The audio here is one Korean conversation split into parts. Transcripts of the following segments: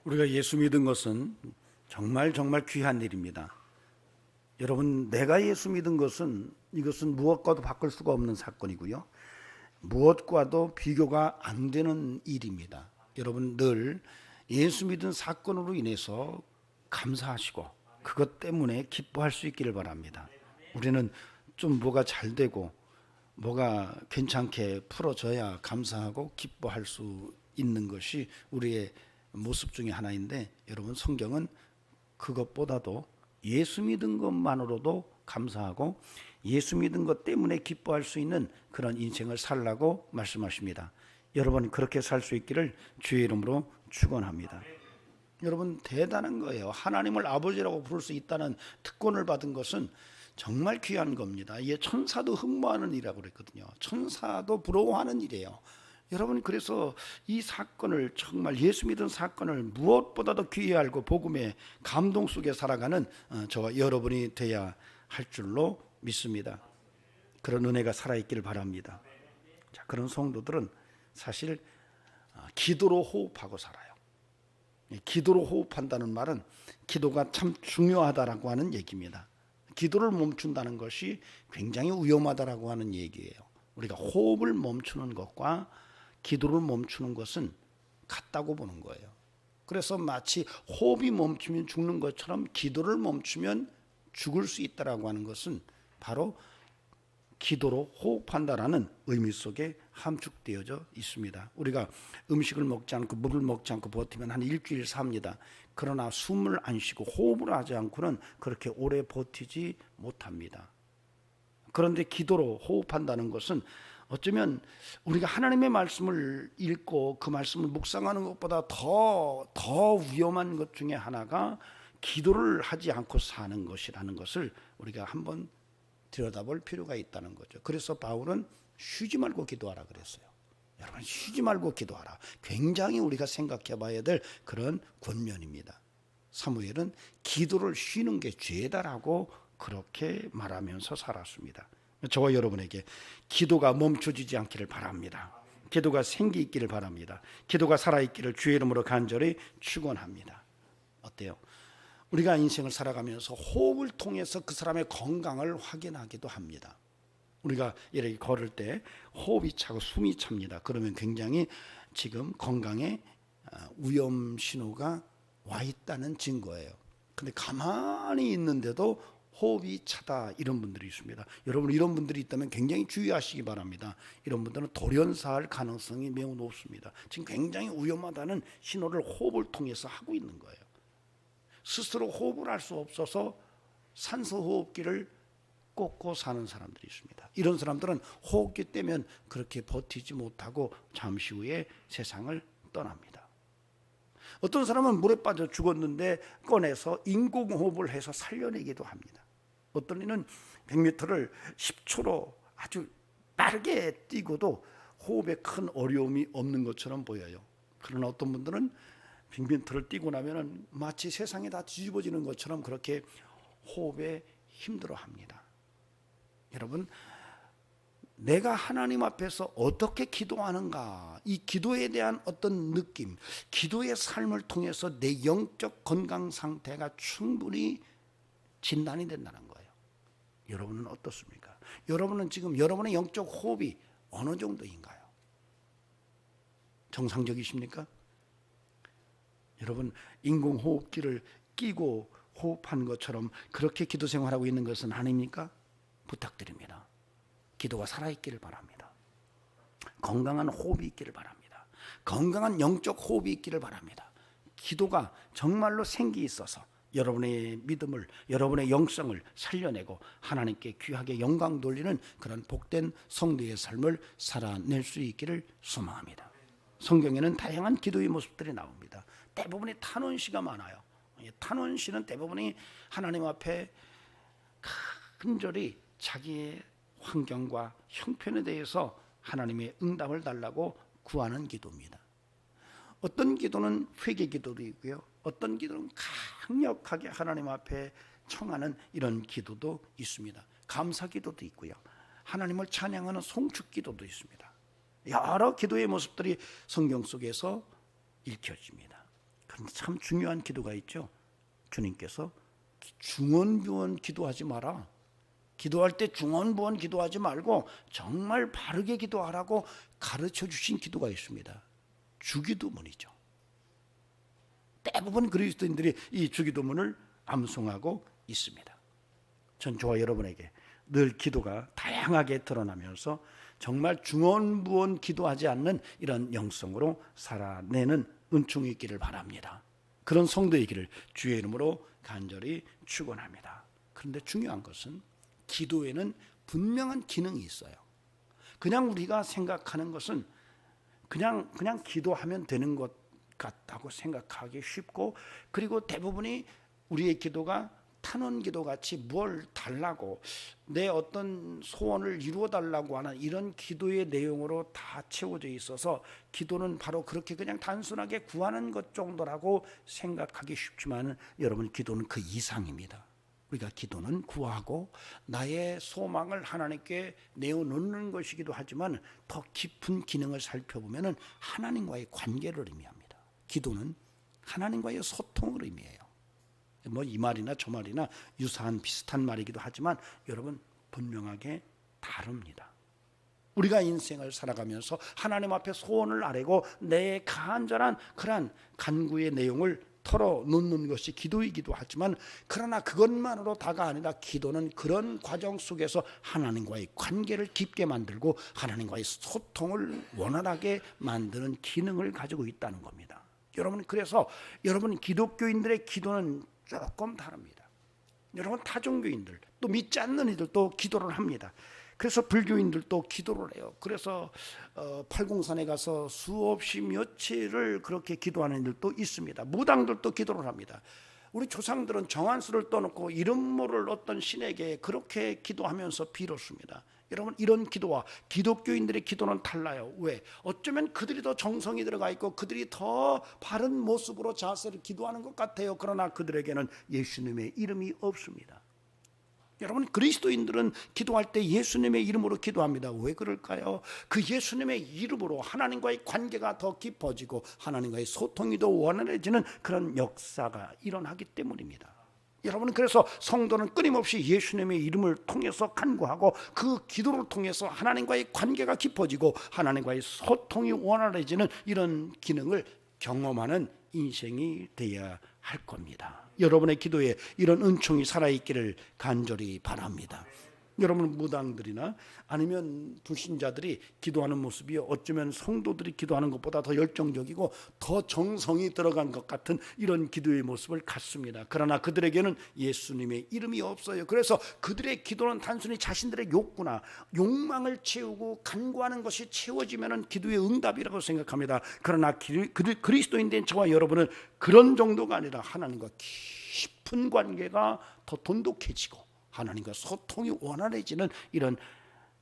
우리가 예수 믿은 것은 정말 귀한 일입니다. 여러분, 내가 예수 믿은 것은 이것은 무엇과도 바꿀 수가 없는 사건이고요. 무엇과도 비교가 안 되는 일입니다. 여러분 늘 예수 믿은 사건으로 인해서 감사하시고 그것 때문에 기뻐할 수 있기를 바랍니다. 우리는 좀 뭐가 잘 되고 뭐가 괜찮게 풀어져야 감사하고 기뻐할 수 있는 것이 우리의 모습 중에 하나인데, 여러분 성경은 그것보다도 예수 믿은 것만으로도 감사하고 예수 믿은 것 때문에 기뻐할 수 있는 그런 인생을 살라고 말씀하십니다. 여러분 그렇게 살 수 있기를 주의 이름으로 축원합니다. 여러분 대단한 거예요. 하나님을 아버지라고 부를 수 있다는 특권을 받은 것은 정말 귀한 겁니다. 이게 천사도 흠모하는 일이라고 그랬거든요. 천사도 부러워하는 일이에요. 여러분 그래서 이 사건을, 정말 예수 믿은 사건을 무엇보다도 귀히 알고 복음의 감동 속에 살아가는 저와 여러분이 돼야 할 줄로 믿습니다. 그런 은혜가 살아있기를 바랍니다. 자, 그런 성도들은 사실 기도로 호흡하고 살아요. 기도로 호흡한다는 말은 기도가 참 중요하다라고 하는 얘기입니다. 기도를 멈춘다는 것이 굉장히 위험하다라고 하는 얘기예요. 우리가 호흡을 멈추는 것과 기도를 멈추는 것은 같다고 보는 거예요. 그래서 마치 호흡이 멈추면 죽는 것처럼 기도를 멈추면 죽을 수 있다라고 하는 것은 바로 기도로 호흡한다라는 의미 속에 함축되어져 있습니다. 우리가 음식을 먹지 않고 물을 먹지 않고 버티면 한 일주일 삽니다. 그러나 숨을 안 쉬고 호흡을 하지 않고는 그렇게 오래 버티지 못합니다. 그런데 기도로 호흡한다는 것은 어쩌면 우리가 하나님의 말씀을 읽고 그 말씀을 묵상하는 것보다 더 위험한 것 중에 하나가 기도를 하지 않고 사는 것이라는 것을 우리가 한번 들여다볼 필요가 있다는 거죠. 그래서 바울은 쉬지 말고 기도하라 그랬어요. 여러분 쉬지 말고 기도하라. 굉장히 우리가 생각해 봐야 될 그런 권면입니다. 사무엘은 기도를 쉬는 게 죄다라고 그렇게 말하면서 살았습니다. 저와 여러분에게 기도가 멈춰지지 않기를 바랍니다. 기도가 생기 있기를 바랍니다. 기도가 살아있기를 주의 이름으로 간절히 축원합니다. 어때요? 우리가 인생을 살아가면서 호흡을 통해서 그 사람의 건강을 확인하기도 합니다. 우리가 이렇게 걸을 때 호흡이 차고 숨이 찹니다. 그러면 굉장히 지금 건강에 위험 신호가 와 있다는 증거예요. 근데 가만히 있는데도 호흡이 차다, 이런 분들이 있습니다. 여러분 이런 분들이 있다면 굉장히 주의하시기 바랍니다. 이런 분들은 돌연사할 가능성이 매우 높습니다. 지금 굉장히 위험하다는 신호를 호흡을 통해서 하고 있는 거예요. 스스로 호흡을 할 수 없어서 산소호흡기를 꽂고 사는 사람들이 있습니다. 이런 사람들은 호흡기 떼면 그렇게 버티지 못하고 잠시 후에 세상을 떠납니다. 어떤 사람은 물에 빠져 죽었는데 꺼내서 인공호흡을 해서 살려내기도 합니다. 어떤 이는 100m를 10초로 아주 빠르게 뛰고도 호흡에 큰 어려움이 없는 것처럼 보여요. 그러나 어떤 분들은 100m를 뛰고 나면 마치 세상이 다 뒤집어지는 것처럼 그렇게 호흡에 힘들어합니다. 여러분, 내가 하나님 앞에서 어떻게 기도하는가, 이 기도에 대한 어떤 느낌, 기도의 삶을 통해서 내 영적 건강 상태가 충분히 진단이 된다는 거예요. 여러분은 어떻습니까? 여러분은 지금 여러분의 영적 호흡이 어느 정도인가요? 정상적이십니까? 여러분 인공호흡기를 끼고 호흡하는 것처럼 그렇게 기도 생활하고 있는 것은 아닙니까? 부탁드립니다. 기도가 살아있기를 바랍니다. 건강한 호흡이 있기를 바랍니다. 건강한 영적 호흡이 있기를 바랍니다. 기도가 정말로 생기 있어서 여러분의 믿음을, 여러분의 영성을 살려내고 하나님께 귀하게 영광 돌리는 그런 복된 성도의 삶을 살아낼 수 있기를 소망합니다. 성경에는 다양한 기도의 모습들이 나옵니다. 대부분이 탄원시가 많아요. 탄원시는 대부분이 하나님 앞에 간절히 자기의 환경과 형편에 대해서 하나님의 응답을 달라고 구하는 기도입니다. 어떤 기도는 회개 기도도 있고요, 어떤 기도는 강력하게 하나님 앞에 청하는 이런 기도도 있습니다. 감사 기도도 있고요, 하나님을 찬양하는 송축 기도도 있습니다. 여러 기도의 모습들이 성경 속에서 읽혀집니다. 그런데 참 중요한 기도가 있죠. 주님께서 중언부언 기도하지 마라. 기도할 때 중언부언 기도하지 말고 정말 바르게 기도하라고 가르쳐 주신 기도가 있습니다. 주기도문이죠. 대부분 그리스도인들이 이 주기도문을 암송하고 있습니다. 전 저와 여러분에게 늘 기도가 다양하게 드러나면서 정말 중언부언 기도하지 않는 이런 영성으로 살아내는 은총이 있기를 바랍니다. 그런 성도이기를 주의 이름으로 간절히 축원합니다. 그런데 중요한 것은 기도에는 분명한 기능이 있어요. 그냥 우리가 생각하는 것은 그냥 기도하면 되는 것 같다고 생각하기 쉽고, 그리고 대부분이 우리의 기도가 탄원 기도 같이 뭘 달라고, 내 어떤 소원을 이루어 달라고 하는 이런 기도의 내용으로 다 채워져 있어서 기도는 바로 그렇게 그냥 단순하게 구하는 것 정도라고 생각하기 쉽지만, 여러분, 기도는 그 이상입니다. 우리가 기도는 구하고 나의 소망을 하나님께 내어놓는 것이기도 하지만, 더 깊은 기능을 살펴보면 하나님과의 관계를 의미합니다. 기도는 하나님과의 소통을 의미해요. 뭐 이 말이나 저 말이나 유사한 비슷한 말이기도 하지만 여러분, 분명하게 다릅니다. 우리가 인생을 살아가면서 하나님 앞에 소원을 아뢰고 내 간절한 그러한 간구의 내용을 털어놓는 것이 기도이기도 하지만, 그러나 그것만으로 다가 아니라 기도는 그런 과정 속에서 하나님과의 관계를 깊게 만들고 하나님과의 소통을 원활하게 만드는 기능을 가지고 있다는 겁니다. 여러분, 그래서 여러분, 기독교인들의 기도는 조금 다릅니다. 여러분, 타종교인들 또 믿지 않는 이들도 기도를 합니다. 그래서 불교인들도 기도를 해요. 그래서 팔공산에 가서 수없이 며칠을 그렇게 기도하는 이들도 있습니다. 무당들도 기도를 합니다. 우리 조상들은 정한수를 떠놓고 이름 모를 어떤 신에게 그렇게 기도하면서 빌었습니다. 여러분, 이런 기도와 기독교인들의 기도는 달라요. 왜? 어쩌면 그들이 더 정성이 들어가 있고 그들이 더 바른 모습으로 자세를 기도하는 것 같아요. 그러나 그들에게는 예수님의 이름이 없습니다. 여러분, 그리스도인들은 기도할 때 예수님의 이름으로 기도합니다. 왜 그럴까요? 그 예수님의 이름으로 하나님과의 관계가 더 깊어지고 하나님과의 소통이 더 원활해지는 그런 역사가 일어나기 때문입니다. 여러분, 그래서 성도는 끊임없이 예수님의 이름을 통해서 간구하고 그 기도를 통해서 하나님과의 관계가 깊어지고 하나님과의 소통이 원활해지는 이런 기능을 경험하는 인생이 되어야 할 겁니다. 여러분의 기도에 이런 은총이 살아있기를 간절히 바랍니다. 여러분, 무당들이나 아니면 불신자들이 기도하는 모습이 어쩌면 성도들이 기도하는 것보다 더 열정적이고 더 정성이 들어간 것 같은 이런 기도의 모습을 갖습니다. 그러나 그들에게는 예수님의 이름이 없어요. 그래서 그들의 기도는 단순히 자신들의 욕구나 욕망을 채우고 간구하는 것이 채워지면 기도의 응답이라고 생각합니다. 그러나 그리스도인된 저와 여러분은 그런 정도가 아니라 하나님과 깊은 관계가 더 돈독해지고 하나님과 소통이 원활해지는 이런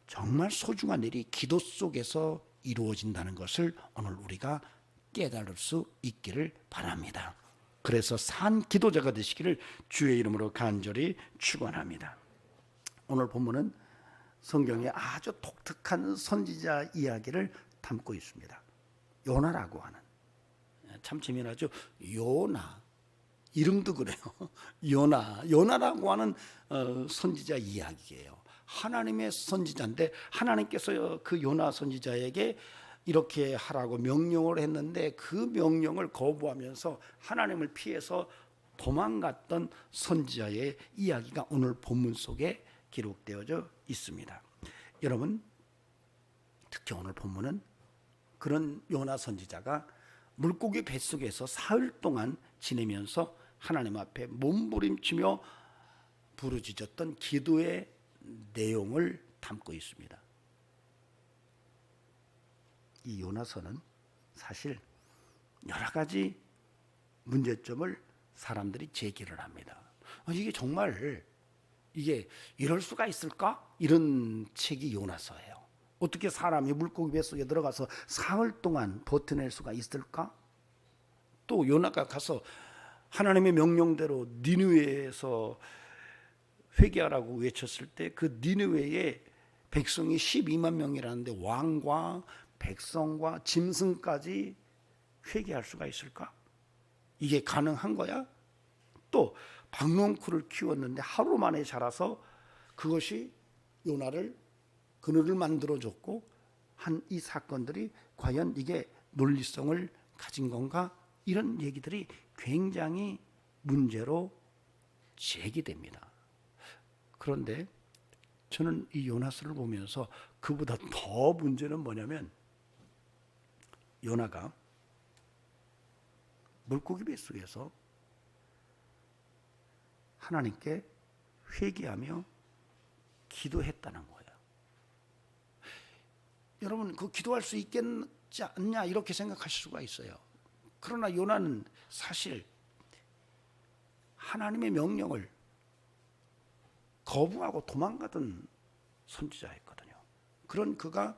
정말 소중한 일이 기도 속에서 이루어진다는 것을 오늘 우리가 깨달을 수 있기를 바랍니다. 그래서 산 기도자가 되시기를 주의 이름으로 간절히 축원합니다. 오늘 본문은 성경에 아주 독특한 선지자 이야기를 담고 있습니다. 요나라고 하는, 참 재미나죠. 요나, 이름도 그래요. 요나라고 하는 선지자 이야기예요. 하나님의 선지자인데 하나님께서 그 요나 선지자에게 이렇게 하라고 명령을 했는데 그 명령을 거부하면서 하나님을 피해서 도망갔던 선지자의 이야기가 오늘 본문 속에 기록되어져 있습니다. 여러분, 특히 오늘 본문은 그런 요나 선지자가 물고기 뱃속에서 사흘 동안 지내면서 하나님 앞에 몸부림치며 부르짖었던 기도의 내용을 담고 있습니다. 이 요나서는 사실 여러 가지 문제점을 사람들이 제기를 합니다. 이게 정말 이게 이럴 수가 있을까? 이런 책이 요나서예요. 어떻게 사람이 물고기 뱃속에 들어가서 사흘 동안 버텨낼 수가 있을까? 또 요나가 가서 하나님의 명령대로 니느웨에서 회개하라고 외쳤을 때 그 니느웨의 백성이 12만 명이라는데 왕과 백성과 짐승까지 회개할 수가 있을까? 이게 가능한 거야? 또 박농쿨을 키웠는데 하루 만에 자라서 그것이 요나를 그늘을 만들어줬고 한 이 사건들이 과연 이게 논리성을 가진 건가? 이런 얘기들이 굉장히 문제로 제기됩니다. 그런데 저는 이 요나스를 보면서 그보다 더 문제는 뭐냐면 요나가 물고기 뱃속에서 하나님께 회개하며 기도했다는 거예요. 여러분, 그 기도할 수 있겠지 않냐 이렇게 생각하실 수가 있어요. 그러나 요나는 사실 하나님의 명령을 거부하고 도망가던 선지자였거든요. 그런 그가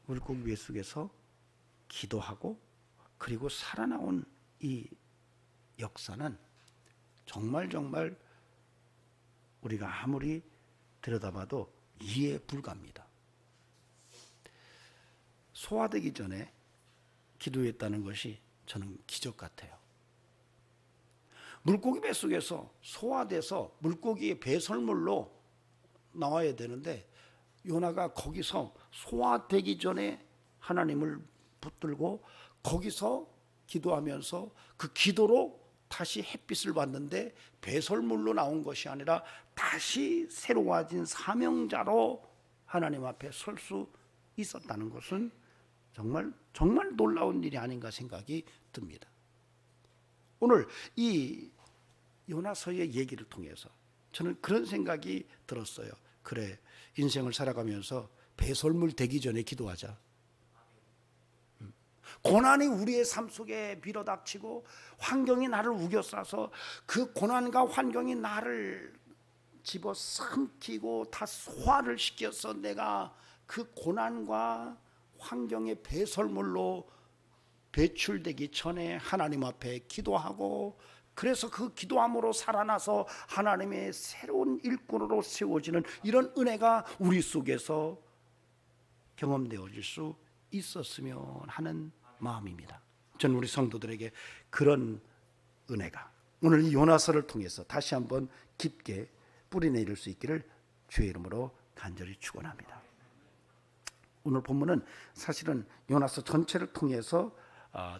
물고기 뱃속에서 기도하고 그리고 살아나온 이 역사는 정말 우리가 아무리 들여다봐도 이해 불가합니다. 소화되기 전에 기도했다는 것이 저는 기적 같아요. 물고기 뱃속에서 소화돼서 물고기의 배설물로 나와야 되는데 요나가 거기서 소화되기 전에 하나님을 붙들고 거기서 기도하면서 그 기도로 다시 햇빛을 봤는데 배설물로 나온 것이 아니라 다시 새로워진 사명자로 하나님 앞에 설 수 있었다는 것은 정말 놀라운 일이 아닌가 생각이 듭니다. 오늘 이 요나서의 얘기를 통해서 저는 그런 생각이 들었어요. 그래, 인생을 살아가면서 배설물 되기 전에 기도하자. 고난이 우리의 삶 속에 밀어닥치고 환경이 나를 우겨싸서 그 고난과 환경이 나를 집어삼키고 다 소화를 시켜서 내가 그 고난과 환경의 배설물로 배출되기 전에 하나님 앞에 기도하고 그래서 그 기도함으로 살아나서 하나님의 새로운 일꾼으로 세워지는 이런 은혜가 우리 속에서 경험되어질 수 있었으면 하는 마음입니다. 저는 우리 성도들에게 그런 은혜가 오늘 이 요나서를 통해서 다시 한번 깊게 뿌리내릴 수 있기를 주의 이름으로 간절히 축원합니다. 오늘 본문은 사실은 요나서 전체를 통해서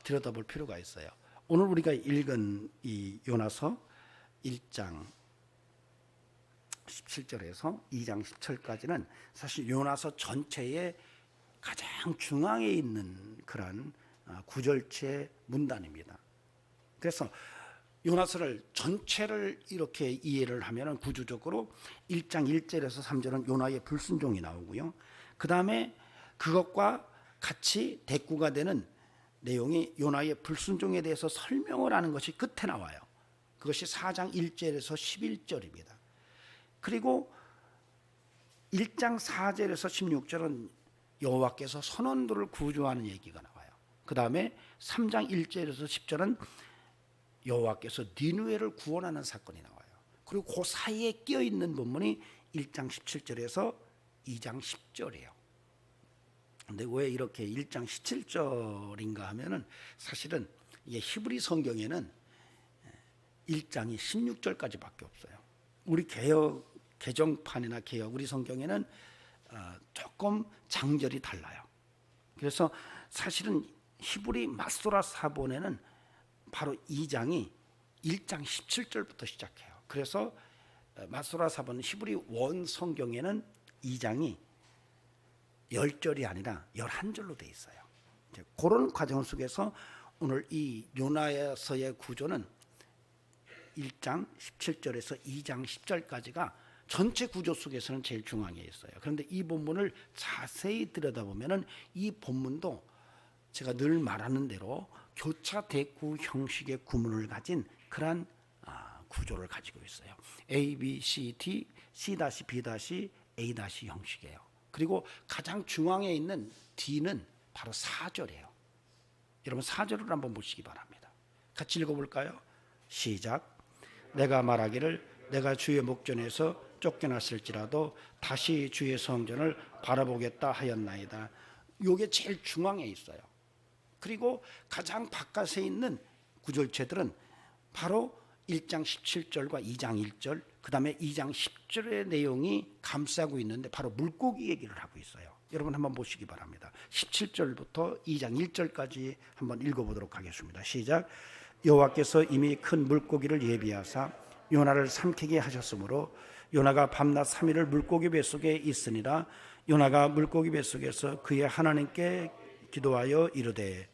들여다볼 필요가 있어요. 오늘 우리가 읽은 이 요나서 1장 17절에서 2장 10절까지는 사실 요나서 전체의 가장 중앙에 있는 그런 구절체 문단입니다. 그래서 요나서를 전체를 이렇게 이해를 하면 구조적으로 1장 1절에서 3절은 요나의 불순종이 나오고요. 그 다음에 그것과 같이 대꾸가 되는 내용이 요나의 불순종에 대해서 설명을 하는 것이 끝에 나와요. 그것이 4장 1절에서 11절입니다. 그리고 1장 4절에서 16절은 여호와께서 선원들을 구조하는 얘기가 나와요. 그 다음에 3장 1절에서 10절은 여호와께서 니느웨를 구원하는 사건이 나와요. 그리고 그 사이에 끼어있는 본문이 1장 17절에서 2장 10절이에요. 근데 왜 이렇게 1장 17절인가 하면은 사실은 히브리 성경에는 1장이 16절까지밖에 없어요. 우리 개정판이나 개역 우리 성경에는 조금 장절이 달라요. 그래서 사실은 히브리 마소라 사본에는 바로 2장이 1장 17절부터 시작해요. 그래서 마소라 사본 히브리 원 성경에는 2장이 10절이 아니라 11절로 돼 있어요. 그런 과정 속에서 오늘 이 요나서의 구조는 1장 17절에서 2장 10절까지가 전체 구조 속에서는 제일 중앙에 있어요. 그런데 이 본문을 자세히 들여다보면 이 본문도 제가 늘 말하는 대로 교차 대구 형식의 구문을 가진 그러한 구조를 가지고 있어요. A, B, C, D, C-B, A- 형식이에요. 그리고 가장 중앙에 있는 D는 바로 4절이에요. 여러분 4절을 한번 보시기 바랍니다. 같이 읽어볼까요? 시작. 내가 말하기를 내가 주의 목전에서 쫓겨났을지라도 다시 주의 성전을 바라보겠다 하였나이다. 이게 제일 중앙에 있어요. 그리고 가장 바깥에 있는 구절체들은 바로 1장 17절과 2장 1절, 그 다음에 2장 10절의 내용이 감싸고 있는데 바로 물고기 얘기를 하고 있어요. 여러분 한번 보시기 바랍니다. 17절부터 2장 1절까지 한번 읽어보도록 하겠습니다. 시작. 여호와께서 이미 큰 물고기를 예비하사 요나를 삼키게 하셨으므로 요나가 밤낮 3일을 물고기 뱃속에 있으니라. 요나가 물고기 뱃속에서 그의 하나님께 기도하여 이르되,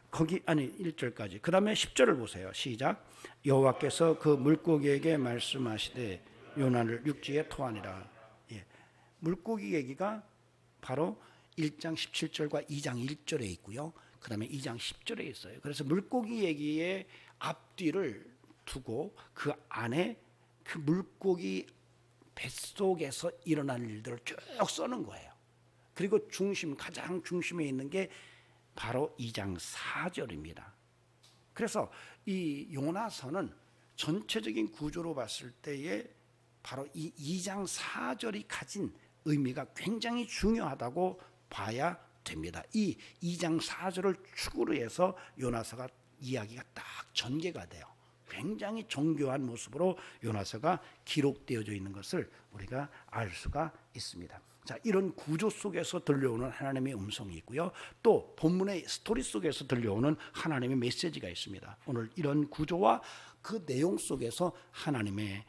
거기 1절까지. 그 다음에 10절을 보세요. 시작. 여호와께서 그 물고기에게 말씀하시되 요나를 육지에 토하니라. 물고기 얘기가 바로 1장 17절과 2장 1절에 있고요. 그 다음에 2장 10절에 있어요. 그래서 물고기 얘기의 앞뒤를 두고 그 안에 그 물고기 뱃속에서 일어난 일들을 쭉 써는 거예요. 그리고 가장 중심에 있는 게 바로 2장 4절입니다. 그래서 이 요나서는 전체적인 구조로 봤을 때에 바로 이 2장 4절이 가진 의미가 굉장히 중요하다고 봐야 됩니다. 이 2장 4절을 축으로 해서 요나서가 이야기가 딱 전개가 돼요. 굉장히 정교한 모습으로 요나서가 기록되어져 있는 것을 우리가 알 수가 있습니다. 자, 이런 구조 속에서 들려오는 하나님의 음성이 있고요. 또 본문의 스토리 속에서 들려오는 하나님의 메시지가 있습니다. 오늘 이런 구조와 그 내용 속에서 하나님의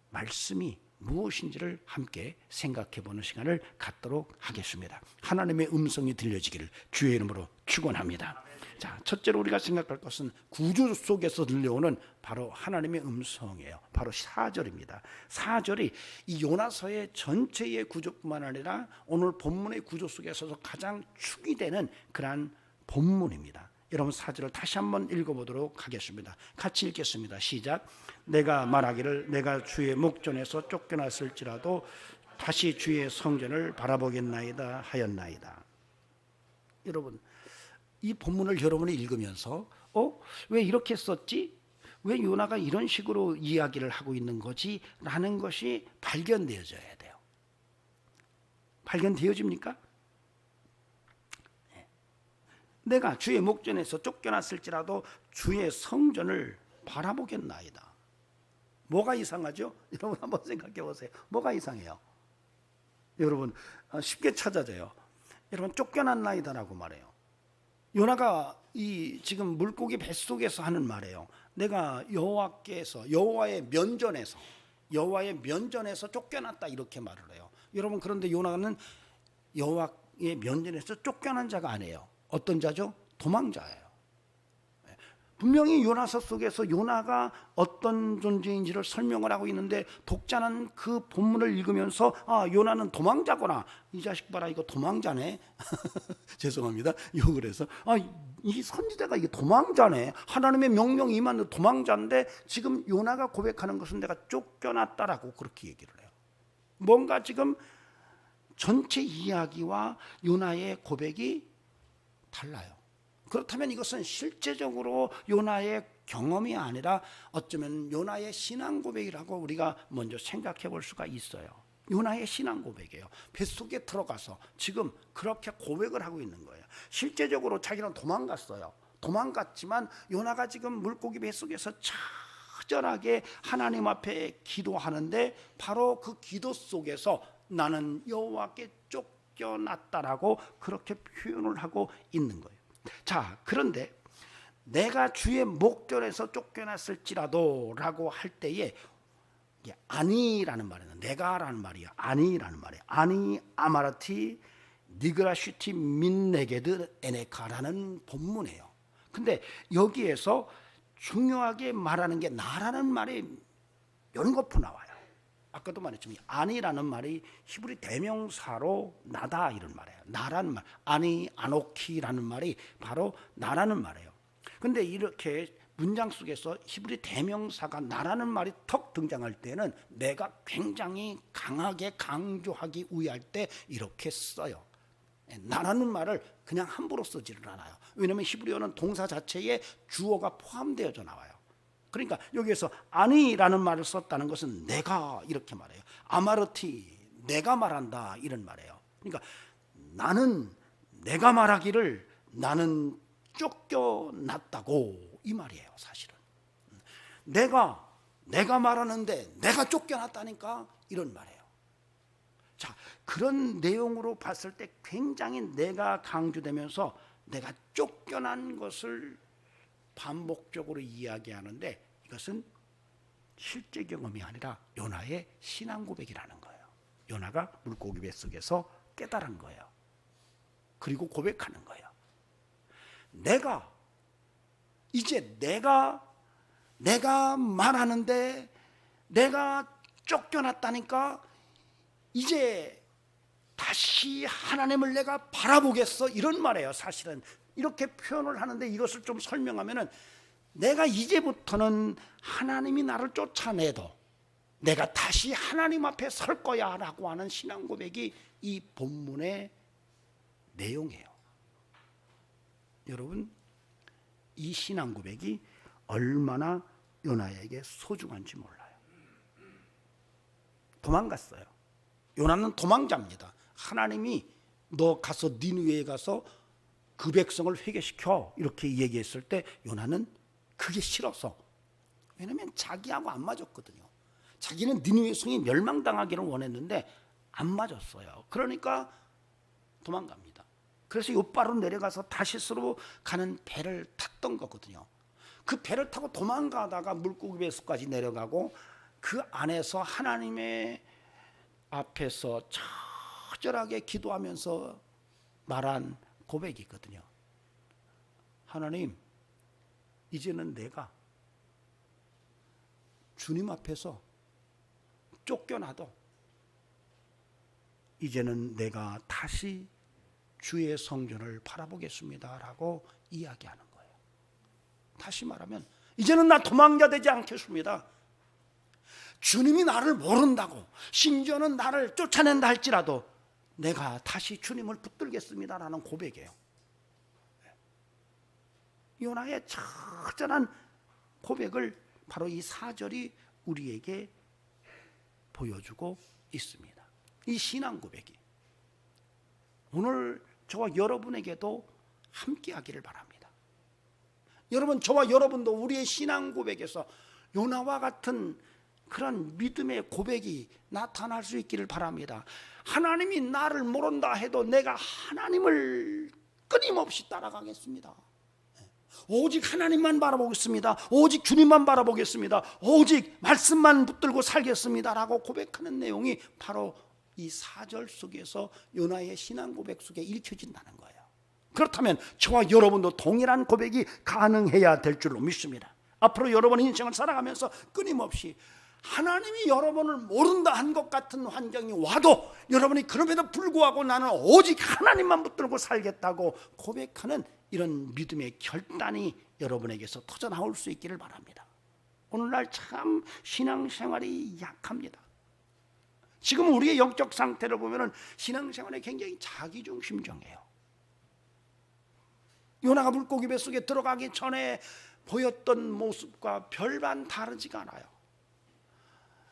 말씀이 무엇인지를 함께 생각해 보는 시간을 갖도록 하겠습니다. 하나님의 음성이 들려지기를 주의 이름으로 축원합니다. 자, 첫째로 우리가 생각할 것은 구조 속에서 들려오는 바로 하나님의 음성이에요. 바로 4절입니다. 4절이 이 요나서의 전체의 구조뿐만 아니라 오늘 본문의 구조 속에서도 가장 축이 되는 그러한 본문입니다. 여러분 4절을 다시 한번 읽어보도록 하겠습니다. 같이 읽겠습니다. 시작. 내가 말하기를 내가 주의 목전에서 쫓겨났을지라도 다시 주의 성전을 바라보겠나이다 하였나이다. 여러분, 이 본문을 여러분이 읽으면서 왜 이렇게 썼지? 왜 요나가 이런 식으로 이야기를 하고 있는 거지? 라는 것이 발견되어져야 돼요. 발견되어집니까? 내가 주의 목전에서 쫓겨났을지라도 주의 성전을 바라보겠나이다. 뭐가 이상하죠? 여러분 한번 생각해 보세요. 뭐가 이상해요? 여러분 쉽게 찾아져요. 여러분 쫓겨났나이다라고 말해요. 요나가 이 지금 물고기 뱃속에서 하는 말이에요. 내가 여호와의 면전에서 쫓겨났다 이렇게 말을 해요. 여러분 그런데 요나는 여호와의 면전에서 쫓겨난 자가 아니에요. 어떤 자죠? 도망자예요. 분명히 요나서 속에서 요나가 어떤 존재인지를 설명을 하고 있는데 독자는 그 본문을 읽으면서 요나는 도망자구나. 이 자식 봐라 이거 도망자네. 죄송합니다. 욕을 해서 이 선지자가 이게 도망자네. 하나님의 명령이 임하는 도망자인데 지금 요나가 고백하는 것은 내가 쫓겨났다라고 그렇게 얘기를 해요. 뭔가 지금 전체 이야기와 요나의 고백이 달라요. 그렇다면 이것은 실제적으로 요나의 경험이 아니라 어쩌면 요나의 신앙 고백이라고 우리가 먼저 생각해 볼 수가 있어요. 요나의 신앙 고백이에요. 뱃속에 들어가서 지금 그렇게 고백을 하고 있는 거예요. 실제적으로 자기는 도망갔어요. 도망갔지만 요나가 지금 물고기 뱃속에서 처절하게 하나님 앞에 기도하는데 바로 그 기도 속에서 나는 여호와께 쫓겨났다라고 그렇게 표현을 하고 있는 거예요. 자, 그런데 내가 주의 목전에서 쫓겨났을지라도 라고 할 때에 아니라는 말이에요. 내가라는 말이에요. 아니라는 말이에요. 아니 아마르티 니그라슈티 민네게드 에네카라는 본문이에요. 근데 여기에서 중요하게 말하는 게 나라는 말이 연거푸 나와요. 아까도 말했지만 아니라는 말이 히브리 대명사로 나다 이런 말이에요. 나라는 말, 아니 아노키라는 말이 바로 나라는 말이에요. 근데 이렇게 문장 속에서 히브리 대명사가 나라는 말이 턱 등장할 때는 내가 굉장히 강하게 강조하기 위할 때 이렇게 써요. 나라는 말을 그냥 함부로 쓰지를 않아요. 왜냐하면 히브리어는 동사 자체에 주어가 포함되어져 나와요. 그러니까 여기에서 아니라는 말을 썼다는 것은 내가 이렇게 말해요. 아마르티 내가 말한다 이런 말이에요. 그러니까 나는 내가 말하기를 나는 쫓겨났다고 이 말이에요. 사실은 내가 말하는데 내가 쫓겨났다니까 이런 말이에요. 자, 그런 내용으로 봤을 때 굉장히 내가 강조되면서 내가 쫓겨난 것을 반복적으로 이야기하는데 이것은 실제 경험이 아니라 요나의 신앙 고백이라는 거예요. 요나가 물고기 뱃속에서 깨달은 거예요. 그리고 고백하는 거예요. 내가 말하는데 내가 쫓겨났다니까 이제 다시 하나님을 내가 바라보겠어 이런 말이에요. 사실은 이렇게 표현을 하는데 이것을 좀 설명하면은 내가 이제부터는 하나님이 나를 쫓아내도 내가 다시 하나님 앞에 설 거야 라고 하는 신앙 고백이 이 본문의 내용이에요. 여러분, 이 신앙 고백이 얼마나 요나에게 소중한지 몰라요. 도망갔어요. 요나는 도망자입니다. 하나님이 너 가서 니느웨에 가서 그 백성을 회개시켜 이렇게 얘기했을 때 요나는 그게 싫어서, 왜냐하면 자기하고 안 맞았거든요. 자기는 니느웨 성이 멸망당하기를 원했는데 안 맞았어요. 그러니까 도망갑니다. 그래서 요바로 내려가서 다시스로 가는 배를 탔던 거거든요. 그 배를 타고 도망가다가 물고기 뱃속까지 내려가고 그 안에서 하나님의 앞에서 처절하게 기도하면서 말한 고백이 있거든요. 하나님, 이제는 내가 주님 앞에서 쫓겨나도 이제는 내가 다시 주의 성전을 바라보겠습니다 라고 이야기하는 거예요. 다시 말하면 이제는 나 도망자 되지 않겠습니다. 주님이 나를 모른다고 심지어는 나를 쫓아낸다 할지라도 내가 다시 주님을 붙들겠습니다 라는 고백이에요. 요나의 처절한 고백을 바로 이 4절이 우리에게 보여주고 있습니다. 이 신앙 고백이 오늘 저와 여러분에게도 함께 하기를 바랍니다. 여러분, 저와 여러분도 우리의 신앙 고백에서 요나와 같은 그런 믿음의 고백이 나타날 수 있기를 바랍니다. 하나님이 나를 모른다 해도 내가 하나님을 끊임없이 따라가겠습니다. 오직 하나님만 바라보겠습니다. 오직 주님만 바라보겠습니다. 오직 말씀만 붙들고 살겠습니다 라고 고백하는 내용이 바로 이 4절 속에서 요나의 신앙 고백 속에 읽혀진다는 거예요. 그렇다면 저와 여러분도 동일한 고백이 가능해야 될 줄로 믿습니다. 앞으로 여러분의 인생을 살아가면서 끊임없이 하나님이 여러분을 모른다 한 것 같은 환경이 와도 여러분이 그럼에도 불구하고 나는 오직 하나님만 붙들고 살겠다고 고백하는 이런 믿음의 결단이 여러분에게서 터져나올 수 있기를 바랍니다. 오늘날 참 신앙생활이 약합니다. 지금 우리의 영적 상태를 보면 신앙생활이 굉장히 자기중심적이에요. 요나가 물고기 뱃속에 들어가기 전에 보였던 모습과 별반 다르지가 않아요.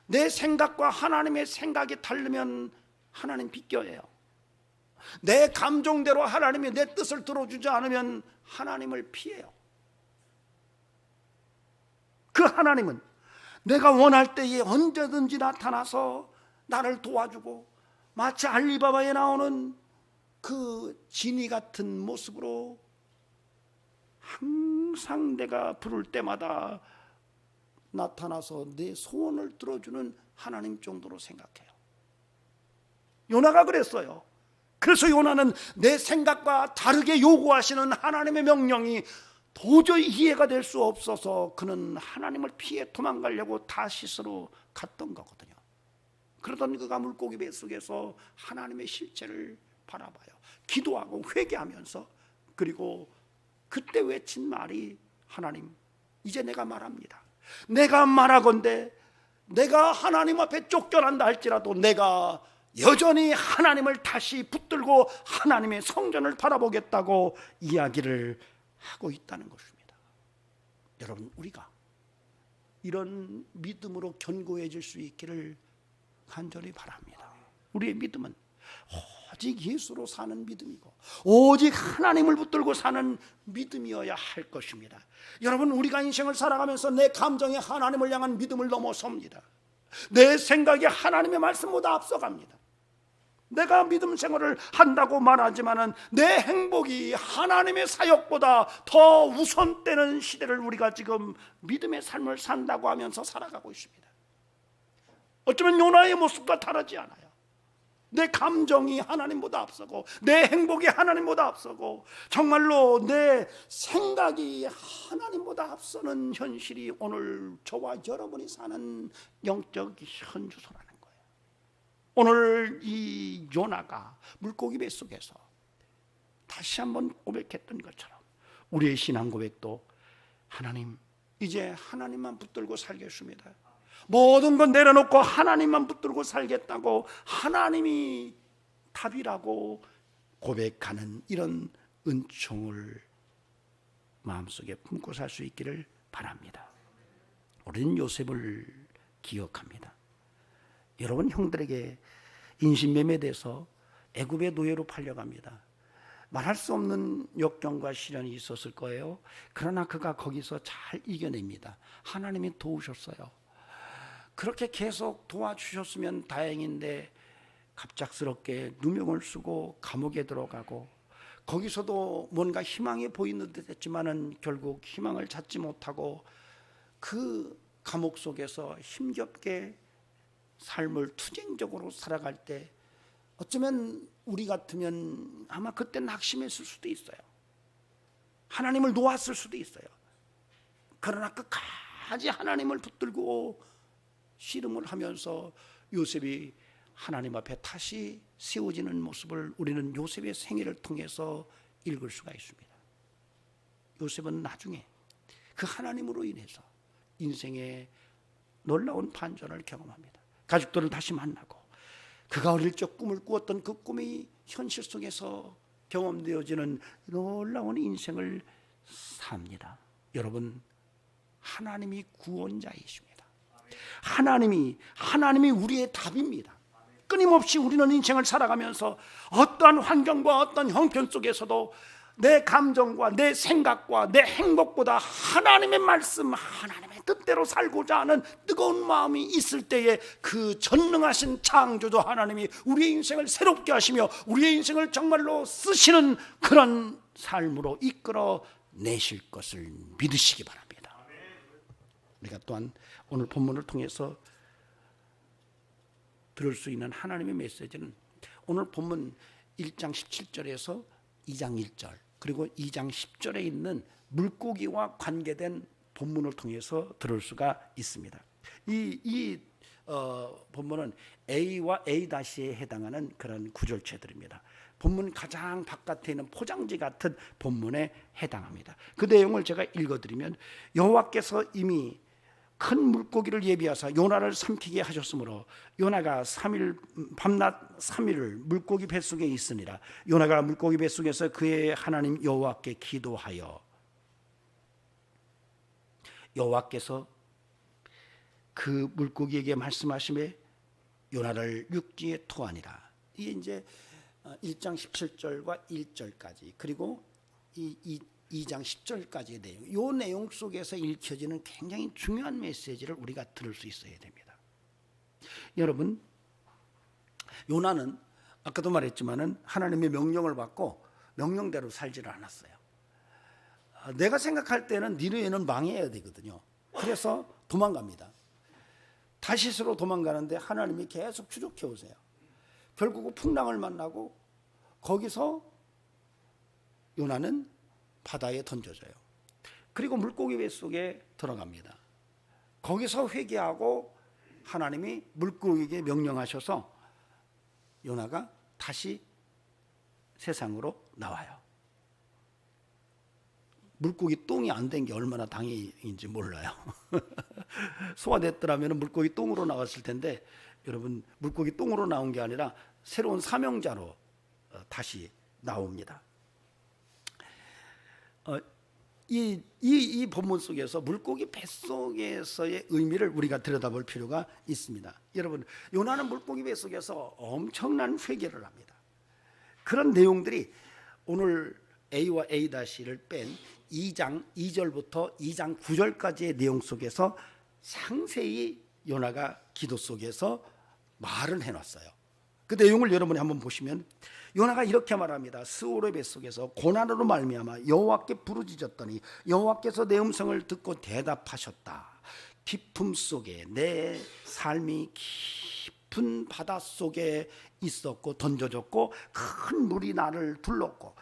내 생각과 하나님의 생각이 다르면 하나님 비껴요. 내 감정대로 하나님이 내 뜻을 들어주지 않으면 하나님을 피해요. 그 하나님은 내가 원할 때에 언제든지 나타나서 나를 도와주고 마치 알리바바에 나오는 그 지니 같은 모습으로 항상 내가 부를 때마다 나타나서 내 소원을 들어주는 하나님 정도로 생각해요. 요나가 그랬어요. 그래서 요나는 내 생각과 다르게 요구하시는 하나님의 명령이 도저히 이해가 될 수 없어서 그는 하나님을 피해 도망가려고 다시스로 갔던 거거든요. 그러던 그가 물고기 뱃속에서 하나님의 실체를 바라봐요. 기도하고 회개하면서, 그리고 그때 외친 말이 하나님, 이제 내가 말합니다. 내가 말하건대 내가 하나님 앞에 쫓겨난다 할지라도 내가 여전히 하나님을 다시 붙들고 하나님의 성전을 바라보겠다고 이야기를 하고 있다는 것입니다. 여러분, 우리가 이런 믿음으로 견고해질 수 있기를 간절히 바랍니다. 우리의 믿음은 오직 예수로 사는 믿음이고 오직 하나님을 붙들고 사는 믿음이어야 할 것입니다. 여러분, 우리가 인생을 살아가면서 내 감정이 하나님을 향한 믿음을 넘어섭니다. 내 생각이 하나님의 말씀보다 앞서갑니다. 내가 믿음 생활을 한다고 말하지만은 내 행복이 하나님의 사역보다 더 우선되는 시대를 우리가 지금 믿음의 삶을 산다고 하면서 살아가고 있습니다. 어쩌면 요나의 모습과 다르지 않아요. 내 감정이 하나님보다 앞서고 내 행복이 하나님보다 앞서고 정말로 내 생각이 하나님보다 앞서는 현실이 오늘 저와 여러분이 사는 영적 현주소라는 거예요. 오늘 이 요나가 물고기 뱃속에서 다시 한번 고백했던 것처럼 우리의 신앙 고백도 하나님, 이제 하나님만 붙들고 살겠습니다. 모든 건 내려놓고 하나님만 붙들고 살겠다고 하나님이 답이라고 고백하는 이런 은총을 마음속에 품고 살 수 있기를 바랍니다. 우리는 요셉을 기억합니다. 여러분, 형들에게 인신매매돼서 애굽의 노예로 팔려갑니다. 말할 수 없는 역경과 시련이 있었을 거예요. 그러나 그가 거기서 잘 이겨냅니다. 하나님이 도우셨어요. 그렇게 계속 도와주셨으면 다행인데 갑작스럽게 누명을 쓰고 감옥에 들어가고 거기서도 뭔가 희망이 보이는 듯 했지만은 결국 희망을 찾지 못하고 그 감옥 속에서 힘겹게 삶을 투쟁적으로 살아갈 때 어쩌면 우리 같으면 아마 그때 낙심했을 수도 있어요. 하나님을 놓았을 수도 있어요. 그러나 끝까지 하나님을 붙들고 씨름을 하면서 요셉이 하나님 앞에 다시 세워지는 모습을 우리는 요셉의 생애를 통해서 읽을 수가 있습니다. 요셉은 나중에 그 하나님으로 인해서 인생의 놀라운 반전을 경험합니다. 가족들을 다시 만나고 그가 어릴 적 꿈을 꾸었던 그 꿈이 현실 속에서 경험되어지는 놀라운 인생을 삽니다. 여러분, 하나님이 구원자이십니다. 하나님이 우리의 답입니다. 끊임없이 우리는 인생을 살아가면서 어떠한 환경과 어떤 형편 속에서도 내 감정과 내 생각과 내 행복보다 하나님의 말씀, 하나님의 뜻대로 살고자 하는 뜨거운 마음이 있을 때에 그 전능하신 창조주 하나님이 우리의 인생을 새롭게 하시며 우리의 인생을 정말로 쓰시는 그런 삶으로 이끌어 내실 것을 믿으시기 바랍니다. 우리가 또한 오늘 본문을 통해서 들을 수 있는 하나님의 메시지는 오늘 본문 1장 17절에서 2장 1절 그리고 2장 10절에 있는 물고기와 관계된 본문을 통해서 들을 수가 있습니다. 이 본문은 A와 A-에 해당하는 그런 구절체들입니다. 본문 가장 바깥에 있는 포장지 같은 본문에 해당합니다. 그 내용을 제가 읽어드리면 여호와께서 이미 큰 물고기를 예비하사 요나를 삼키게 하셨으므로 요나가 밤낮 3일을 물고기 뱃속에 있으니라. 요나가 물고기 뱃속에서 그의 하나님 여호와께 기도하여 여호와께서 그 물고기에게 말씀하시매 요나를 육지에 토하니라. 이게 이제 1장 17절과 1절까지 그리고 2장 10절까지의 내용, 이 내용 속에서 읽혀지는 굉장히 중요한 메시지를 우리가 들을 수 있어야 됩니다. 여러분, 요나는 아까도 말했지만은 하나님의 명령을 받고 명령대로 살지를 않았어요. 내가 생각할 때는 니느웨는 망해야 되거든요. 그래서 도망갑니다. 다시스로 도망가는데 하나님이 계속 추적해 오세요. 결국 풍랑을 만나고 거기서 요나는 바다에 던져져요. 그리고 물고기 뱃속에 들어갑니다. 거기서 회개하고 하나님이 물고기에게 명령하셔서 요나가 다시 세상으로 나와요. 물고기 똥이 안 된 게 얼마나 당연인지 몰라요. 소화됐더라면 물고기 똥으로 나왔을 텐데 여러분, 물고기 똥으로 나온 게 아니라 새로운 사명자로 다시 나옵니다. 이 본문 속에서 물고기 뱃속에서의 의미를 우리가 들여다볼 필요가 있습니다. 여러분, 요나는 물고기 뱃속에서 엄청난 회개를 합니다. 그런 내용들이 오늘 A와 A-를 뺀 2장 2절부터 2장 9절까지의 내용 속에서 상세히 요나가 기도 속에서 말을 해놨어요. 그 내용을 여러분이 한번 보시면 요나가 이렇게 말합니다. 스오르 뱃속에서 고난으로 말미암아 여호와께 부르짖었더니 여호와께서 내 음성을 듣고 대답하셨다. 깊음 속에 내 삶이 깊은 바다 속에 있었고 던져졌고 큰 물이 나를 둘렀고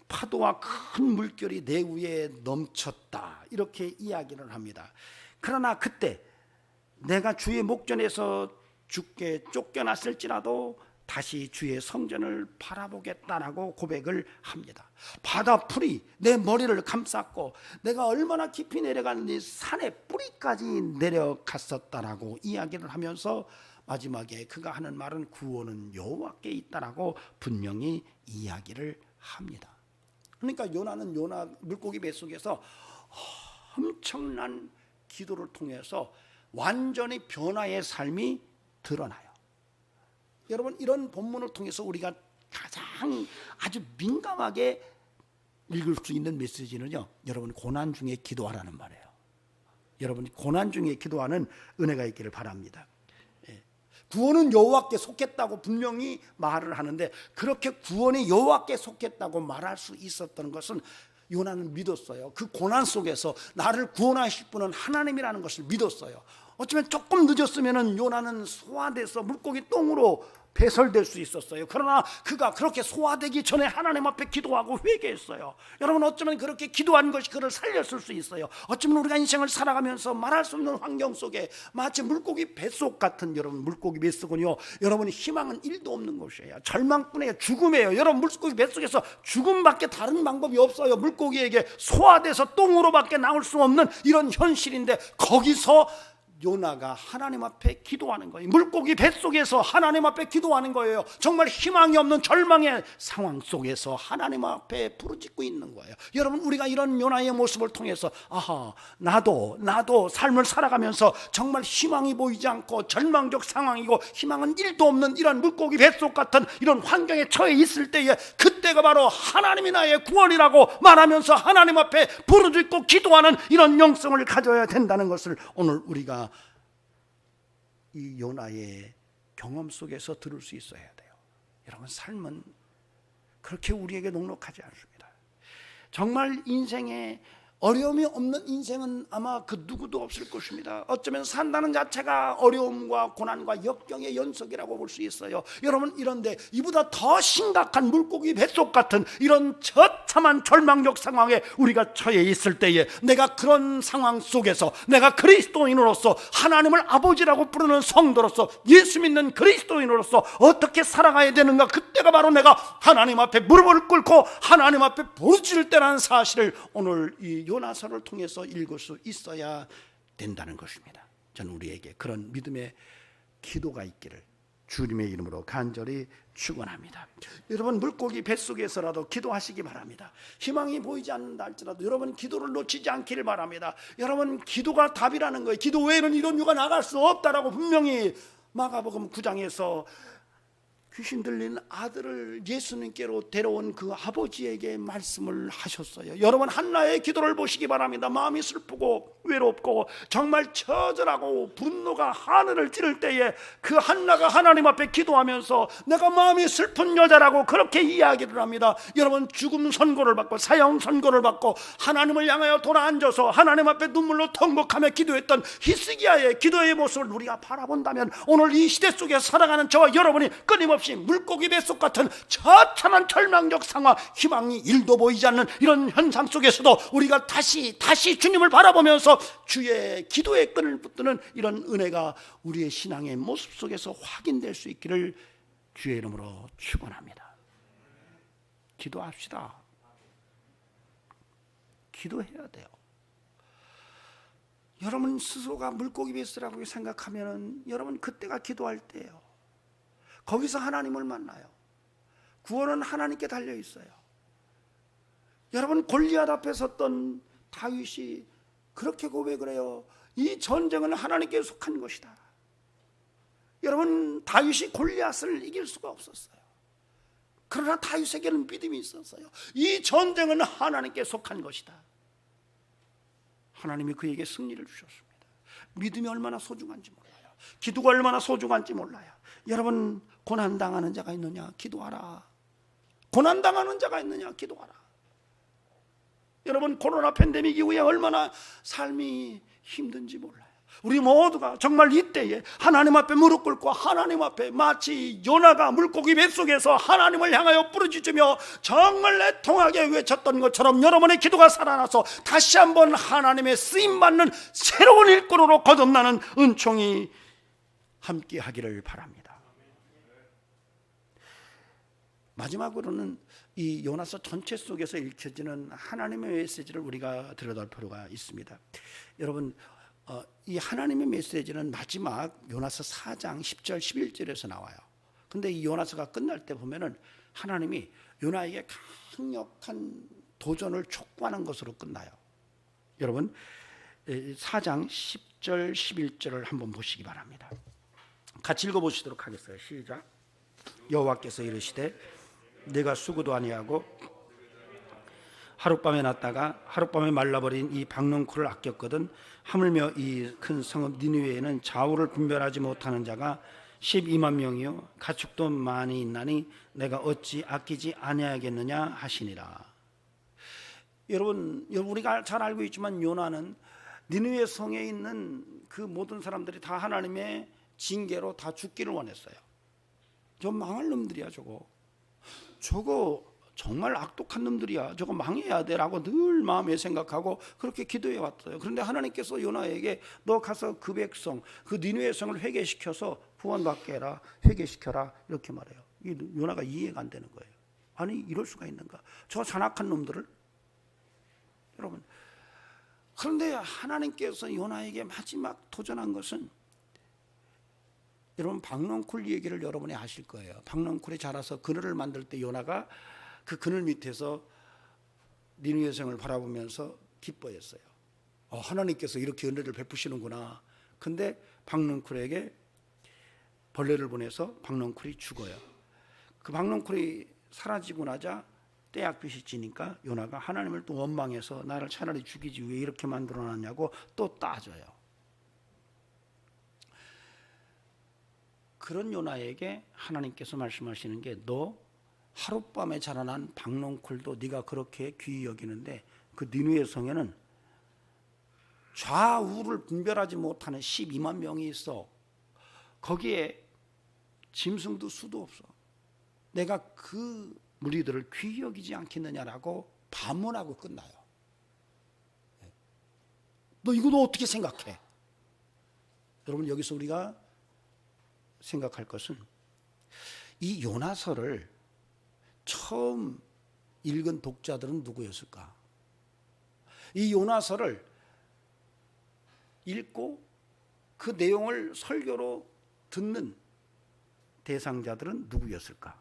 파도와 큰 물결이 내 위에 넘쳤다. 이렇게 이야기를 합니다. 그러나 그때 내가 주의 목전에서 죽게 쫓겨났을지라도 다시 주의 성전을 바라보겠다라고 고백을 합니다. 바다풀이 내 머리를 감쌌고 내가 얼마나 깊이 내려갔는지 산의 뿌리까지 내려갔었다라고 이야기를 하면서 마지막에 그가 하는 말은 구원은 여호와께 있다라고 분명히 이야기를 합니다. 그러니까 요나는 요나 물고기 뱃속에서 엄청난 기도를 통해서 완전히 변화의 삶이 드러나요. 여러분, 이런 본문을 통해서 우리가 가장 아주 민감하게 읽을 수 있는 메시지는요, 여러분 고난 중에 기도하라는 말이에요. 여러분이 고난 중에 기도하는 은혜가 있기를 바랍니다. 구원은 여호와께 속했다고 분명히 말을 하는데 그렇게 구원이 여호와께 속했다고 말할 수 있었던 것은 요나는 믿었어요. 그 고난 속에서 나를 구원하실 분은 하나님이라는 것을 믿었어요. 어쩌면 조금 늦었으면 요나는 소화돼서 물고기 똥으로 배설될 수 있었어요. 그러나 그가 그렇게 소화되기 전에 하나님 앞에 기도하고 회개했어요. 여러분, 어쩌면 그렇게 기도한 것이 그를 살렸을 수 있어요. 어쩌면 우리가 인생을 살아가면서 말할 수 없는 환경 속에 마치 물고기 뱃속 같은, 여러분 물고기 뱃속은요, 여러분 희망은 1도 없는 것이에요. 절망뿐이에요. 죽음이에요. 여러분 물고기 뱃속에서 죽음밖에 다른 방법이 없어요. 물고기에게 소화돼서 똥으로밖에 나올 수 없는 이런 현실인데 거기서 요나가 하나님 앞에 기도하는 거예요. 물고기 뱃속에서 하나님 앞에 기도하는 거예요. 정말 희망이 없는 절망의 상황 속에서 하나님 앞에 부르짖고 있는 거예요. 여러분, 우리가 이런 요나의 모습을 통해서 아하, 나도 삶을 살아가면서 정말 희망이 보이지 않고 절망적 상황이고 희망은 1도 없는 이런 물고기 뱃속 같은 이런 환경에 처해 있을 때에 그때가 바로 하나님이 나의 구원이라고 말하면서 하나님 앞에 부르짖고 기도하는 이런 영성을 가져야 된다는 것을 오늘 우리가 이 요나의 경험 속에서 들을 수 있어야 돼요. 여러분, 삶은 그렇게 우리에게 녹록하지 않습니다. 정말 인생에 어려움이 없는 인생은 아마 그 누구도 없을 것입니다. 어쩌면 산다는 자체가 어려움과 고난과 역경의 연속이라고 볼 수 있어요. 여러분, 이런데 이보다 더 심각한 물고기 뱃속 같은 이런 처참한 절망적 상황에 우리가 처해 있을 때에 내가 그런 상황 속에서 내가 그리스도인으로서 하나님을 아버지라고 부르는 성도로서 예수 믿는 그리스도인으로서 어떻게 살아가야 되는가, 그때가 바로 내가 하나님 앞에 무릎을 꿇고 하나님 앞에 부르짖을 때라는 사실을 오늘 이 요나서를 통해서 읽을 수 있어야 된다는 것입니다. 저는 우리에게 그런 믿음의 기도가 있기를 주님의 이름으로 간절히 축원합니다. 여러분, 물고기 뱃속에서라도 기도하시기 바랍니다. 희망이 보이지 않는다 할지라도 여러분 기도를 놓치지 않기를 바랍니다. 여러분, 기도가 답이라는 거예요. 기도 외에는 이런 유가 나갈 수 없다라고 분명히 마가복음 9장에서 귀신 들린 아들을 예수님께로 데려온 그 아버지에게 말씀을 하셨어요. 여러분, 한나의 기도를 보시기 바랍니다. 마음이 슬프고 외롭고 정말 처절하고 분노가 하늘을 찌를 때에 그 한나가 하나님 앞에 기도하면서 내가 마음이 슬픈 여자라고 그렇게 이야기를 합니다. 여러분, 죽음 선고를 받고 사형 선고를 받고 하나님을 향하여 돌아앉아서 하나님 앞에 눈물로 통곡하며 기도했던 히스기야의 기도의 모습을 우리가 바라본다면 오늘 이 시대 속에 살아가는 저와 여러분이 끊임없이 물고기 뱃속 같은 처참한 절망적 상황, 희망이 1도 보이지 않는 이런 현상 속에서도 우리가 다시 주님을 바라보면서 주의 기도의 끈을 붙드는 이런 은혜가 우리의 신앙의 모습 속에서 확인될 수 있기를 주의 이름으로 축원합니다. 기도합시다. 기도해야 돼요. 여러분 스스로가 물고기 뱃이라고 생각하면 여러분 그때가 기도할 때예요. 거기서 하나님을 만나요. 구원은 하나님께 달려 있어요. 여러분, 골리앗 앞에 섰던 다윗이 그렇게 고백을 해요. 이 전쟁은 하나님께 속한 것이다. 여러분, 다윗이 골리앗을 이길 수가 없었어요. 그러나 다윗에게는 믿음이 있었어요. 이 전쟁은 하나님께 속한 것이다. 하나님이 그에게 승리를 주셨습니다. 믿음이 얼마나 소중한지 몰라요. 기도가 얼마나 소중한지 몰라요. 여러분, 고난당하는 자가 있느냐? 기도하라. 고난당하는 자가 있느냐? 기도하라. 여러분, 코로나 팬데믹 이후에 얼마나 삶이 힘든지 몰라요. 우리 모두가 정말 이때에 하나님 앞에 무릎 꿇고 하나님 앞에 마치 요나가 물고기 뱃속에서 하나님을 향하여 부르짖으며 정말 애통하게 외쳤던 것처럼 여러분의 기도가 살아나서 다시 한번 하나님의 쓰임받는 새로운 일꾼으로 거듭나는 은총이 함께 하기를 바랍니다. 마지막으로는 이 요나서 전체 속에서 읽혀지는 하나님의 메시지를 우리가 들여다볼 필요가 있습니다. 여러분, 이 하나님의 메시지는 마지막 요나서 4장 10절 11절에서 나와요. 근데 이 요나서가 끝날 때 보면은 하나님이 요나에게 강력한 도전을 촉구하는 것으로 끝나요. 여러분, 4장 10절 11절을 한번 보시기 바랍니다. 같이 읽어보시도록 하겠어요. 시작. 여호와께서 이르시되 내가 수고도 아니하고 하룻밤에 났다가 하룻밤에 말라버린 이 박넝쿨을 아꼈거든. 하물며 이 큰 성읍 니느웨에는 좌우를 분별하지 못하는 자가 12만 명이요 가축도 많이 있나니 내가 어찌 아끼지 아니하겠느냐 하시니라. 여러분, 우리가 잘 알고 있지만 요나는 니느웨 성에 있는 그 모든 사람들이 다 하나님의 징계로 다 죽기를 원했어요. 저 망할 놈들이야. 저거 정말 악독한 놈들이야. 저거 망해야 돼라고 늘 마음에 생각하고 그렇게 기도해 왔어요. 그런데 하나님께서 요나에게 너 가서 그 백성, 그 니느웨 성을 회개시켜서 구원받게 해라, 회개시켜라 이렇게 말해요. 요나가 이해가 안 되는 거예요. 아니, 이럴 수가 있는가? 저 잔악한 놈들을. 여러분, 그런데 하나님께서 요나에게 마지막 도전한 것은, 여러분, 박넝쿨 얘기를 여러분이 아실 거예요. 박넝쿨이 자라서 그늘을 만들 때 요나가 그 그늘 밑에서 니느웨 성을 바라보면서 기뻐했어요. 하나님께서 이렇게 은혜를 베푸시는구나. 근데 박넝쿨에게 벌레를 보내서 박넝쿨이 죽어요. 그 박넝쿨이 사라지고 나자 떼약빛이 지니까 요나가 하나님을 또 원망해서 나를 차라리 죽이지 왜 이렇게 만들어놨냐고 또 따져요. 그런 요나에게 하나님께서 말씀하시는 게, 너 하룻밤에 자라난 박넝쿨도 네가 그렇게 귀히 여기는데 그 니느웨 성에는 좌우를 분별하지 못하는 12만 명이 있어. 거기에 짐승도 수도 없어. 내가 그 무리들을 귀히 여기지 않겠느냐라고 반문하고 끝나요. 너 어떻게 생각해? 여러분, 여기서 우리가 생각할 것은, 이 요나서를 처음 읽은 독자들은 누구였을까? 이 요나서를 읽고 그 내용을 설교로 듣는 대상자들은 누구였을까?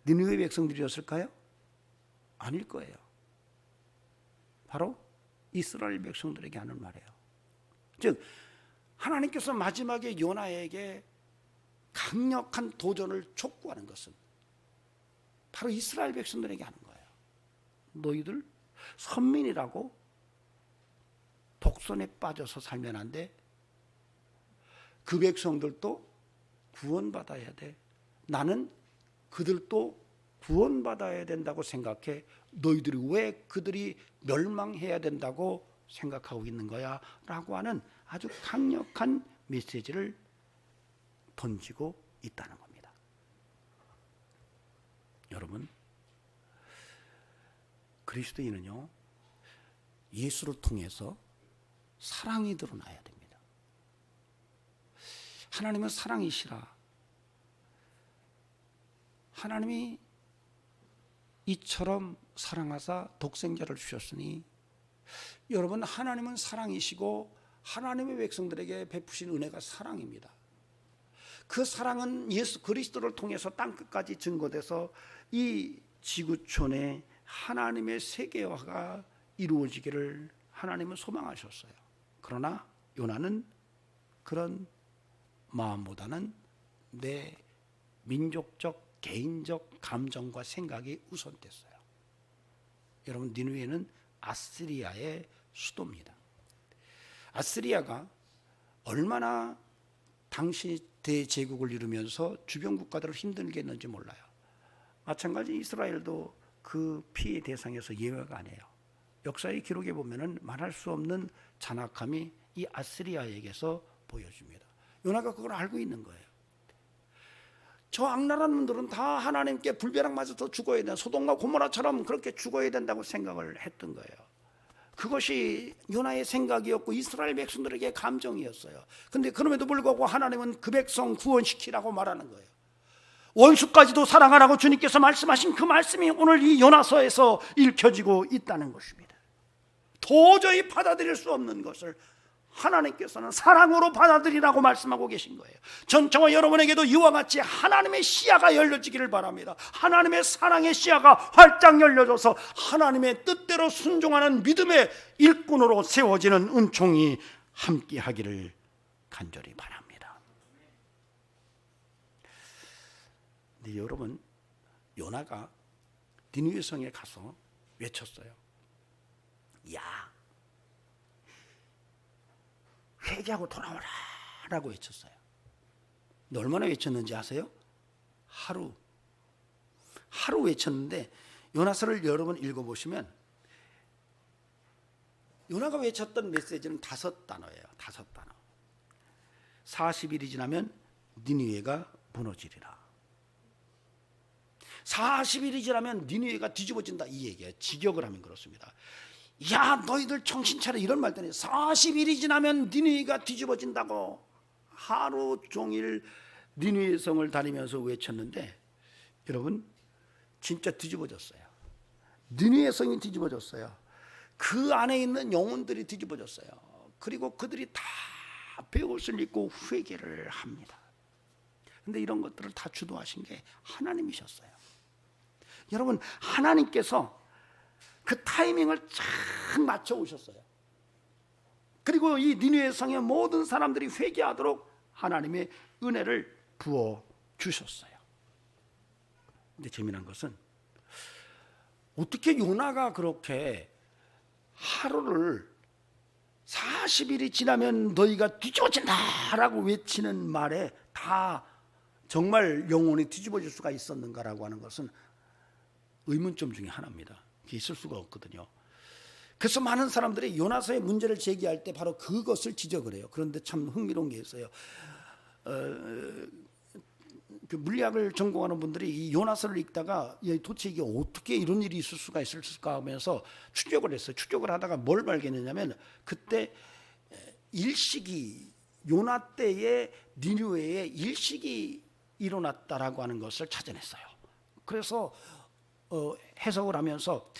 니느웨 백성들이었을까요? 아닐 거예요. 바로 이스라엘 백성들에게 하는 말이에요. 즉, 하나님께서 마지막에 요나에게 강력한 도전을 촉구하는 것은 바로 이스라엘 백성들에게 하는 거예요. 너희들 선민이라고 독선에 빠져서 살면 안 돼. 그 백성들도 구원받아야 돼. 나는 그들도 구원받아야 된다고 생각해. 너희들이 왜 그들이 멸망해야 된다고 생각하고 있는 거야? 라고 하는 아주 강력한 메시지를 던지고 있다는 겁니다. 여러분, 그리스도인은요, 예수를 통해서 사랑이 드러나야 됩니다. 하나님은 사랑이시라. 하나님이 이처럼 사랑하사 독생자를 주셨으니, 여러분, 하나님은 사랑이시고 하나님의 백성들에게 베푸신 은혜가 사랑입니다. 그 사랑은 예수 그리스도를 통해서 땅끝까지 증거돼서 이 지구촌에 하나님의 세계화가 이루어지기를 하나님은 소망하셨어요. 그러나 요나는 그런 마음보다는 내 민족적 개인적 감정과 생각이 우선됐어요. 여러분, 니느웨는 아스리아의 수도입니다. 아스리아가 얼마나 당시 대제국을 이루면서 주변 국가들을 힘들게 했는지 몰라요. 마찬가지 이스라엘도 그 피해 대상에서 예외가 아니에요. 역사의 기록에 보면은 말할 수 없는 잔악함이 이 아스리아에게서 보여집니다. 요나가 그걸 알고 있는 거예요. 저 악랄한 놈들은 다 하나님께 불벼락 맞아서 죽어야 된다. 소돔과 고모라처럼 그렇게 죽어야 된다고 생각을 했던 거예요. 그것이 요나의 생각이었고 이스라엘 백성들에게 감정이었어요. 그런데 그럼에도 불구하고 하나님은 그 백성 구원시키라고 말하는 거예요. 원수까지도 사랑하라고 주님께서 말씀하신 그 말씀이 오늘 이 요나서에서 읽혀지고 있다는 것입니다. 도저히 받아들일 수 없는 것을 하나님께서는 사랑으로 받아들이라고 말씀하고 계신 거예요. 저와 여러분에게도 이와 같이 하나님의 시야가 열려지기를 바랍니다. 하나님의 사랑의 시야가 활짝 열려져서 하나님의 뜻대로 순종하는 믿음의 일꾼으로 세워지는 은총이 함께하기를 간절히 바랍니다. 근데 여러분, 요나가 니느웨 성에 가서 외쳤어요. 야, 회개하고 돌아오라 라고 외쳤어요. 근데 얼마나 외쳤는지 아세요? 하루 외쳤는데, 요나서를 여러분 읽어보시면 요나가 외쳤던 메시지는 5단어예요. 5단어. 40일이 지나면 니느웨가 무너지리라. 40일이 지나면 니느웨가 뒤집어진다, 이 얘기예요. 직역을 하면 그렇습니다. 야, 너희들 정신 차려, 이런 말 때문에 40일이 지나면 니느웨가 뒤집어진다고 하루 종일 니느웨 성을 다니면서 외쳤는데, 여러분, 진짜 뒤집어졌어요. 니느웨 성이 뒤집어졌어요. 그 안에 있는 영혼들이 뒤집어졌어요. 그리고 그들이 다 베옷을 입고 회개를 합니다. 그런데 이런 것들을 다 주도하신 게 하나님이셨어요. 여러분, 하나님께서 그 타이밍을 쫙 맞춰 오셨어요. 그리고 이 니느웨 성의 모든 사람들이 회개하도록 하나님의 은혜를 부어 주셨어요. 근데 재미난 것은 어떻게 요나가 그렇게 하루를 40일이 지나면 너희가 뒤집어진다라고 외치는 말에 다 정말 영혼이 뒤집어질 수가 있었는가라고 하는 것은 의문점 중에 하나입니다. 그게 있을 수가 없거든요. 그래서 많은 사람들이 요나서의 문제를 제기할 때 바로 그것을 지적을 해요. 그런데 참 흥미로운 게 있어요. 그 물리학을 전공하는 분들이 이 요나서를 읽다가 도대체 이게 어떻게 이런 일이 있을 수가 있을까 하면서 추적을 했어요. 추적을 하다가 뭘 발견했냐면, 그때 일식이, 요나 때에 니느웨에 일식이 일어났다라고 하는 것을 찾아냈어요. 그래서 해석을 하면서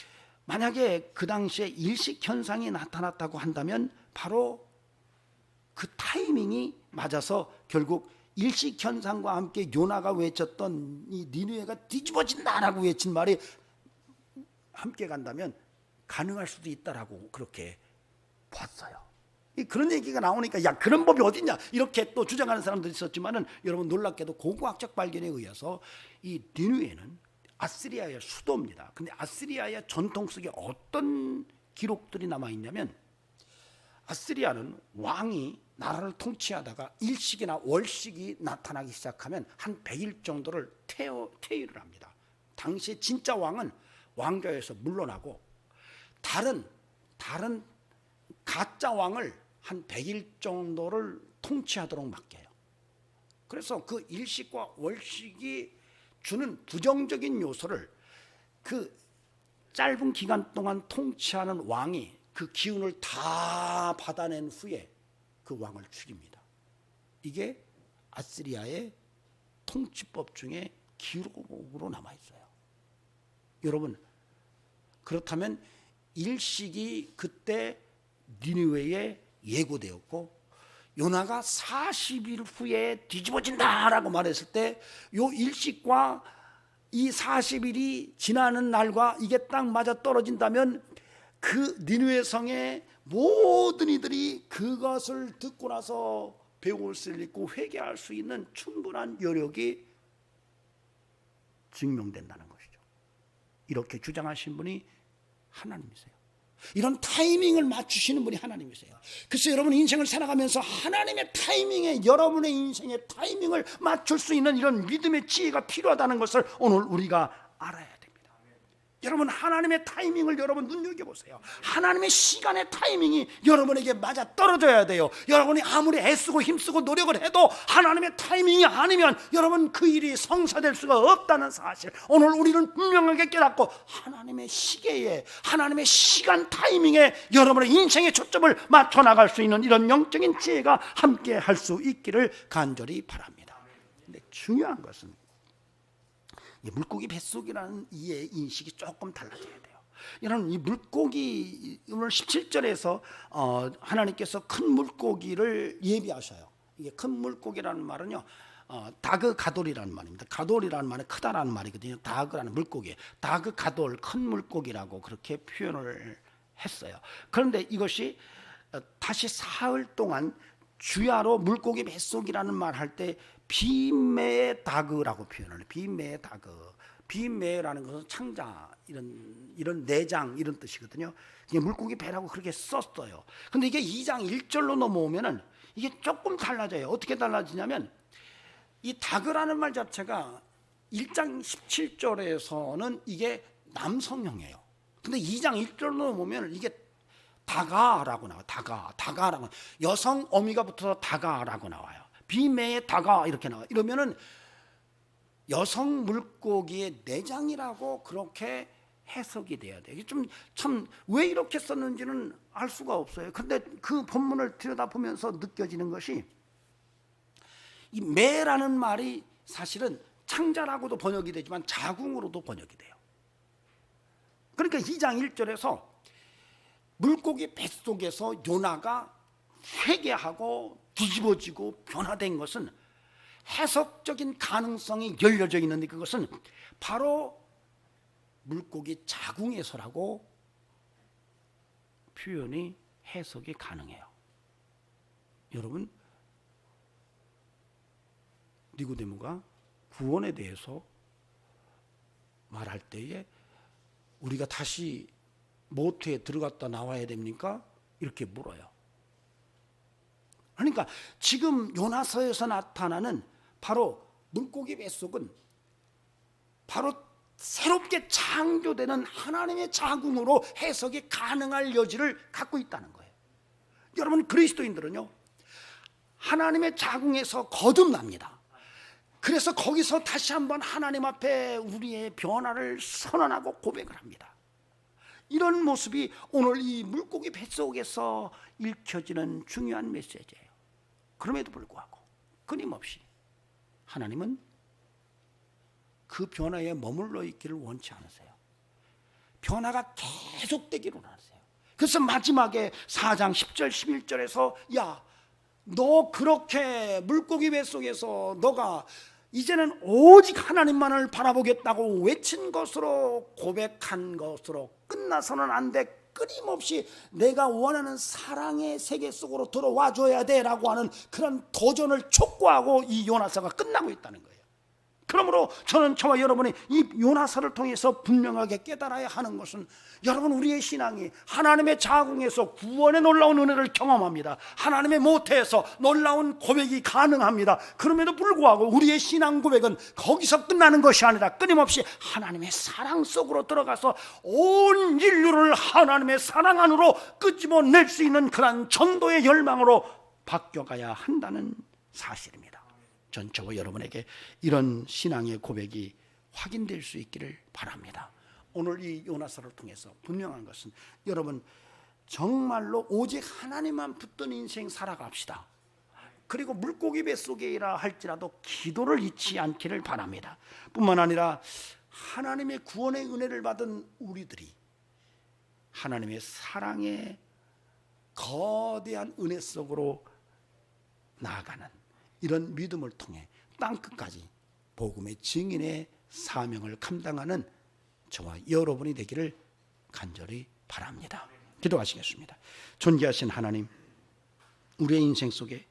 만약에 그 당시에 일식 현상이 나타났다고 한다면 바로 그 타이밍이 맞아서 결국 일식 현상과 함께 요나가 외쳤던 이 니느웨가 뒤집어진다라고 외친 말이 함께 간다면 가능할 수도 있다라고 그렇게 봤어요. 그런 얘기가 나오니까 야, 그런 법이 어딨냐 이렇게 또 주장하는 사람들이 있었지만은, 여러분 놀랍게도 고고학적 발견에 의해서 이 니느웨는 아스리아의 수도입니다. 근데 아스리아의 전통 속에 어떤 기록들이 남아있냐면, 아스리아는 왕이 나라를 통치하다가 일식이나 월식이 나타나기 시작하면 한 100일 정도를 퇴위를 합니다. 당시 진짜 왕은 왕좌에서 물러나고 다른 가짜 왕을 한 100일 정도를 통치하도록 맡겨요. 그래서 그 일식과 월식이 주는 부정적인 요소를 그 짧은 기간 동안 통치하는 왕이 그 기운을 다 받아낸 후에 그 왕을 죽입니다. 이게 아스리아의 통치법 중에 기록으로 남아있어요. 여러분, 그렇다면 일식이 그때 니느웨에 예고되었고 요나가 40일 후에 뒤집어진다라고 말했을 때 요 일식과 이 40일이 지나는 날과 이게 딱 맞아 떨어진다면 그 니느웨 성의 모든 이들이 그것을 듣고 나서 배울 수 있고 회개할 수 있는 충분한 여력이 증명된다는 것이죠. 이렇게 주장하신 분이 하나님이세요. 이런 타이밍을 맞추시는 분이 하나님이세요. 그래서 여러분 인생을 살아가면서 하나님의 타이밍에, 여러분의 인생의 타이밍을 맞출 수 있는 이런 믿음의 지혜가 필요하다는 것을 오늘 우리가 알아야 됩니다. 여러분 하나님의 타이밍을 여러분 눈여겨보세요. 하나님의 시간의 타이밍이 여러분에게 맞아 떨어져야 돼요. 여러분이 아무리 애쓰고 힘쓰고 노력을 해도 하나님의 타이밍이 아니면 여러분 그 일이 성사될 수가 없다는 사실, 오늘 우리는 분명하게 깨닫고 하나님의 시계에, 하나님의 시간 타이밍에 여러분의 인생의 초점을 맞춰 나갈 수 있는 이런 영적인 지혜가 함께 할 수 있기를 간절히 바랍니다. 근데 중요한 것은 물고기 뱃속이라는 이해 인식이 조금 달라져야 돼요. 여러분 이 물고기, 오늘 17절에서 하나님께서 큰 물고기를 예비하셔요. 이게 큰 물고기라는 말은요, 다그 가돌이라는 말입니다. 가돌이라는 말은 크다라는 말이거든요. 다그라는 물고기, 다그 가돌, 큰 물고기라고 그렇게 표현을 했어요. 그런데 이것이 다시 사흘 동안 주야로 물고기 뱃속이라는 말 할 때 비메 다그라고 표현을 해요. 비메 다그. 비메라는 것은 창자, 이런 내장 이런 뜻이거든요. 이게 물고기 배라고 그렇게 썼어요. 근데 이게 2장 1절로 넘어오면은 이게 조금 달라져요. 어떻게 달라지냐면 이 다그라는 말 자체가 1장 17절에서는 이게 남성형이에요. 근데 2장 1절로 넘어오면 이게 다가라고 나와요. 다가라고, 여성 어미가 붙어서 다가라고 나와요. 비매의 다가 이렇게 나와요. 이러면은 여성 물고기의 내장이라고 그렇게 해석이 돼야 돼요. 참 왜 이렇게 썼는지는 알 수가 없어요. 근데 그 본문을 들여다보면서 느껴지는 것이, 이 매라는 말이 사실은 창자라고도 번역이 되지만 자궁으로도 번역이 돼요. 그러니까 2장 1절에서 물고기 뱃속에서 요나가 회개하고 뒤집어지고 변화된 것은 해석적인 가능성이 열려져 있는데, 그것은 바로 물고기 자궁에서라고 표현이 해석이 가능해요. 여러분, 니고데모가 구원에 대해서 말할 때에 우리가 다시 모태에 들어갔다 나와야 됩니까? 이렇게 물어요. 그러니까 지금 요나서에서 나타나는 바로 물고기 뱃속은 바로 새롭게 창조되는 하나님의 자궁으로 해석이 가능할 여지를 갖고 있다는 거예요. 여러분 그리스도인들은요, 하나님의 자궁에서 거듭납니다. 그래서 거기서 다시 한번 하나님 앞에 우리의 변화를 선언하고 고백을 합니다. 이런 모습이 오늘 이 물고기 뱃속에서 읽혀지는 중요한 메시지예요. 그럼에도 불구하고 끊임없이 하나님은 그 변화에 머물러 있기를 원치 않으세요. 변화가 계속되기를 원하세요. 그래서 마지막에 4장 10절 11절에서 야, 너 그렇게 물고기 뱃속에서 너가 이제는 오직 하나님만을 바라보겠다고 외친 것으로, 고백한 것으로 끝나서는 안 돼. 끊임없이 내가 원하는 사랑의 세계 속으로 들어와 줘야 돼라고 하는 그런 도전을 촉구하고 이 요나서가 끝나고 있다는 거예요. 그러므로 저는 저와 여러분이 이 요나서를 통해서 분명하게 깨달아야 하는 것은, 여러분 우리의 신앙이 하나님의 자궁에서 구원의 놀라운 은혜를 경험합니다. 하나님의 모태에서 놀라운 고백이 가능합니다. 그럼에도 불구하고 우리의 신앙 고백은 거기서 끝나는 것이 아니라 끊임없이 하나님의 사랑 속으로 들어가서 온 인류를 하나님의 사랑 안으로 끄집어낼 수 있는 그런 전도의 열망으로 바뀌어가야 한다는 사실입니다. 전 저와 여러분에게 이런 신앙의 고백이 확인될 수 있기를 바랍니다. 오늘 이 요나서를 통해서 분명한 것은, 여러분 정말로 오직 하나님만 붙든 인생 살아갑시다. 그리고 물고기 뱃속이라 할지라도 기도를 잊지 않기를 바랍니다. 뿐만 아니라 하나님의 구원의 은혜를 받은 우리들이 하나님의 사랑의 거대한 은혜 속으로 나아가는 이런 믿음을 통해 땅끝까지 복음의 증인의 사명을 감당하는 저와 여러분이 되기를 간절히 바랍니다. 기도하시겠습니다. 존귀하신 하나님, 우리의 인생 속에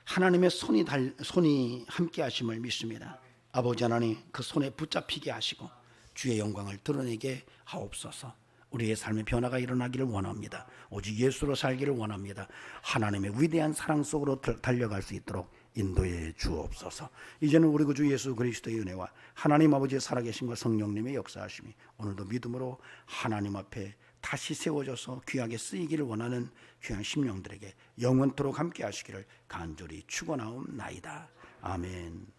하나님의 손이 함께 하심을 믿습니다. 아버지 하나님, 그 손에 붙잡히게 하시고 주의 영광을 드러내게 하옵소서. 우리의 삶의 변화가 일어나기를 원합니다. 오직 예수로 살기를 원합니다. 하나님의 위대한 사랑 속으로 달려갈 수 있도록 인도해 주옵소서. 이제는 우리 구주 예수 그리스도의 은혜와 하나님 아버지의 살아계심과 성령님의 역사하심이 오늘도 믿음으로 하나님 앞에 다시 세워져서 귀하게 쓰이기를 원하는 귀한 심령들에게 영원토록 함께 하시기를 간절히 축원하옵나이다. 아멘.